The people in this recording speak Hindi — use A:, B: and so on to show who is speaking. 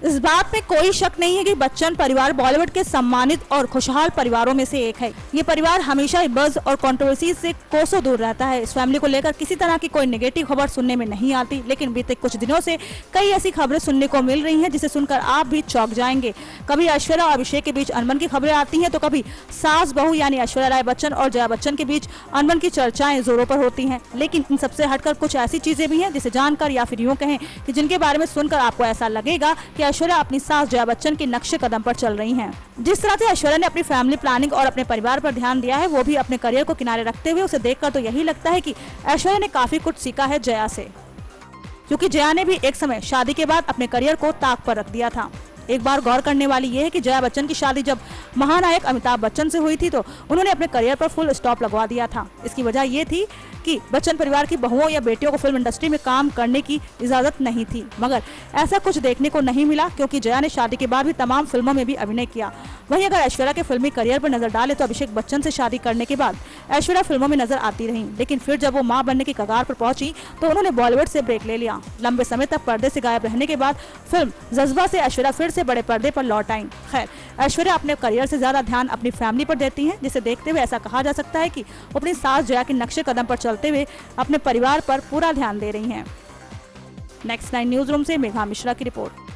A: इस बात में कोई शक नहीं है कि बच्चन परिवार बॉलीवुड के सम्मानित और खुशहाल परिवारों में से एक है। ये परिवार हमेशा बज़ और कंट्रोवर्सी से कोसों दूर रहता है। इस फैमिली को लेकर किसी तरह की कोई नेगेटिव खबर सुनने में नहीं आती, लेकिन बीते कुछ दिनों से कई ऐसी खबरें सुनने को मिल रही हैं जिसे सुनकर आप भी चौंक जाएंगे। कभी ऐश्वर्या और अभिषेक के बीच अनबन की खबरें आती हैं, तो कभी सास बहू यानी ऐश्वर्या राय बच्चन और जया बच्चन के बीच अनबन की चर्चाएं जोरों पर होती हैं। लेकिन इन सबसे हटकर कुछ ऐसी चीजें भी हैं जिसे जानकर या फिर यूं कहें कि जिनके बारे में सुनकर आपको ऐसा लगेगा कि ऐश्वर्या अपनी सास जया बच्चन के नक्शे कदम पर चल रही हैं। जिस तरह से ऐश्वर्या ने अपनी फैमिली प्लानिंग और अपने परिवार पर ध्यान दिया है, वो भी अपने करियर को किनारे रखते हुए, उसे देखकर तो यही लगता है कि ऐश्वर्या ने काफी कुछ सीखा है जया से, क्योंकि जया ने भी एक समय शादी के बाद अपने करियर को ताक पर रख दिया था। एक बार गौर करने वाली यह है कि जया बच्चन की शादी जब महानायक अमिताभ बच्चन से हुई थी तो उन्होंने अपने करियर पर फुल स्टॉप लगवा दिया था। इसकी वजह ये थी कि बच्चन परिवार की बहुओं या बेटियों को फिल्म इंडस्ट्री में काम करने की इजाजत नहीं थी, मगर ऐसा कुछ देखने को नहीं मिला, क्योंकि जया ने शादी के बाद भी तमाम फिल्मों में भी अभिनय किया। वहीं अगर ऐश्वर्या के फिल्मी करियर पर नजर डाले तो अभिषेक बच्चन से शादी करने के बाद ऐश्वर्या फिल्मों में नजर आती रही, लेकिन फिर जब वो मां बनने की कगार पर पहुंची तो उन्होंने बॉलीवुड से ब्रेक ले लिया। लंबे समय तक पर्दे से गायब रहने के बाद फिल्म जज्बा से ऐश्वर्या फिर से बड़े पर्दे पर लौट आई। खैर, ऐश्वर्या अपने करियर से ज्यादा ध्यान अपनी फैमिली पर देती हैं, जिसे देखते हुए ऐसा कहा जा सकता है कि वो अपनी सास जया के नक्शे कदम पर चलते हुए अपने परिवार पर पूरा ध्यान दे रही हैं। नेक्स्ट 9 न्यूज रूम से मेघा मिश्रा की रिपोर्ट।